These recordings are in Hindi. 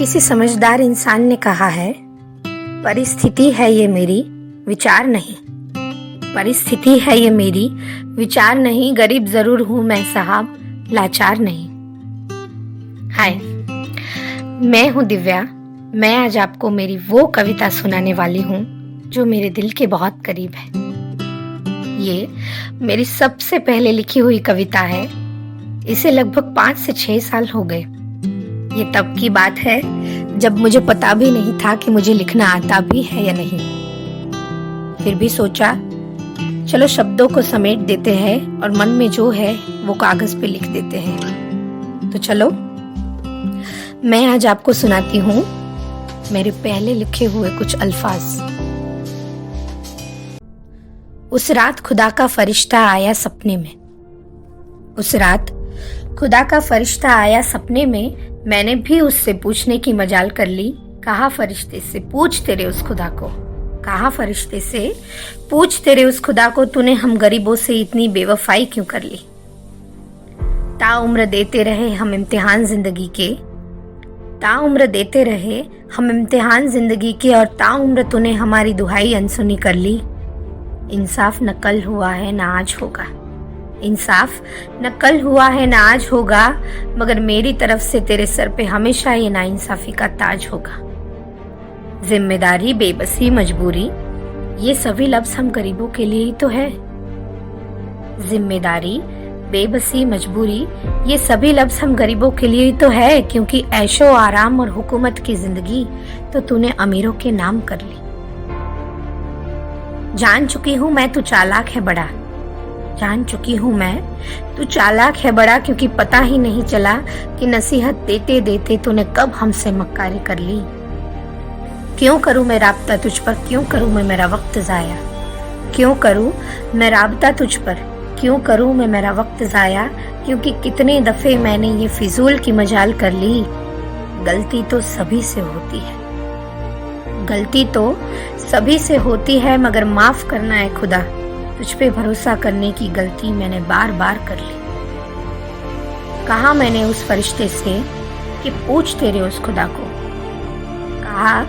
किसी समझदार इंसान ने कहा है, परिस्थिति है ये मेरी, विचार नहीं। परिस्थिति है ये मेरी, विचार नहीं। गरीब जरूर हूं मैं साहब, लाचार नहीं। हाय, मैं हूं दिव्या। मैं आज आपको मेरी वो कविता सुनाने वाली हूं जो मेरे दिल के बहुत करीब है। ये मेरी सबसे पहले लिखी हुई कविता है। इसे लगभग 5 से 6 साल हो गए। ये तब की बात है जब मुझे पता भी नहीं था कि मुझे लिखना आता भी है या नहीं। फिर भी सोचा चलो शब्दों को समेट देते हैं और मन में जो है वो कागज पे लिख देते हैं। तो चलो मैं आज आपको सुनाती हूँ मेरे पहले लिखे हुए कुछ अल्फाज। उस रात खुदा का फरिश्ता आया सपने में। उस रात खुदा का फरिश्ता आया सपने में। मैंने भी उससे पूछने की मजाल कर ली। कहा फरिश्ते से पूछ तेरे उस खुदा को, कहा फरिश्ते से पूछ तेरे उस खुदा को, तूने हम गरीबों से इतनी बेवफाई क्यों कर ली। ताउम्र देते रहे हम इम्तिहान जिंदगी के, ताउम्र देते रहे हम इम्तिहान जिंदगी के, और ताउम्र तूने हमारी दुहाई अनसुनी कर ली। इंसाफ न कल हुआ है न आज होगा, इंसाफ न कल हुआ है न आज होगा, मगर मेरी तरफ से तेरे सर पे हमेशा ये नाइंसाफी का ताज होगा। जिम्मेदारी, बेबसी, मजबूरी, ये सभी लफ्ज हम गरीबों के लिए ही तो है। जिम्मेदारी, बेबसी, मजबूरी, ये सभी लफ्ज हम गरीबों के लिए ही तो है, क्योंकि ऐशो आराम और हुकूमत की जिंदगी तो तूने अमीरों के नाम कर ली। जान चुकी हूं मैं तू चालाक है बड़ा, जान चुकी हूं मैं तू चालाक है बड़ा, क्योंकि पता ही नहीं चला कि नसीहत देते देते तूने कब हमसे मक्कारी कर ली। क्यों करूं मैं राब्ता तुझ पर, क्यों करूं मैं मेरा वक्त जाया, क्यों करूं मैं राब्ता तुझ पर, क्यों करूं मैं मेरा वक्त जाया, क्योंकि कितने दफे मैंने ये फिजूल की मजाल कर ली। गलती तो सभी से होती है, गलती तो सभी से होती है, मगर माफ करना है खुदा, तुझ पे भरोसा करने की गलती मैंने बार बार कर ली। कहा मैंने उस फरिश्ते से कि पूछ तेरे उस खुदा को, कहा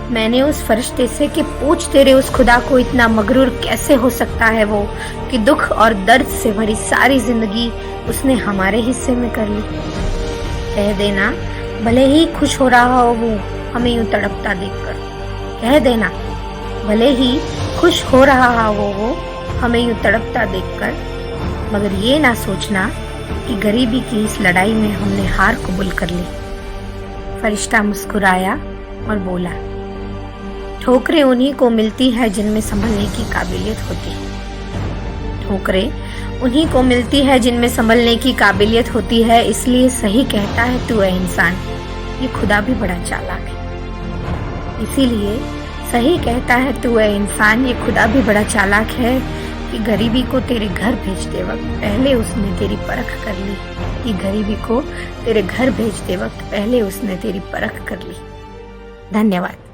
मैंने उस फरिश्ते से कि पूछ तेरे उस खुदा को, इतना मगरूर कैसे हो सकता है वो कि दुख और दर्द से भरी सारी जिंदगी उसने हमारे हिस्से में कर ली। कह देना भले ही खुश हो रहा हो वो हमें यूं तड़पता देखकर, कह देना भले ही खुश हो रहा हो वो हमें यूं तड़पता देखकर, मगर ये ना सोचना कि गरीबी की इस लड़ाई में हमने हार कबूल कर ली। फरिश्ता मुस्कुराया और बोला, ठोकरें उन्हीं को मिलती है जिनमें संभलने की काबिलियत होती है, ठोकरें उन्हीं को मिलती है जिनमें संभलने की काबिलियत होती है। इसलिए सही कहता है तू है इंसान, ये खुदा भी बड़ा चालाक है। इसीलिए सही कहता है तू है इंसान, ये खुदा भी बड़ा चालाक है, कि गरीबी को तेरे घर भेजते वक्त पहले उसने तेरी परख कर ली, कि गरीबी को तेरे घर भेजते वक्त पहले उसने तेरी परख कर ली। धन्यवाद।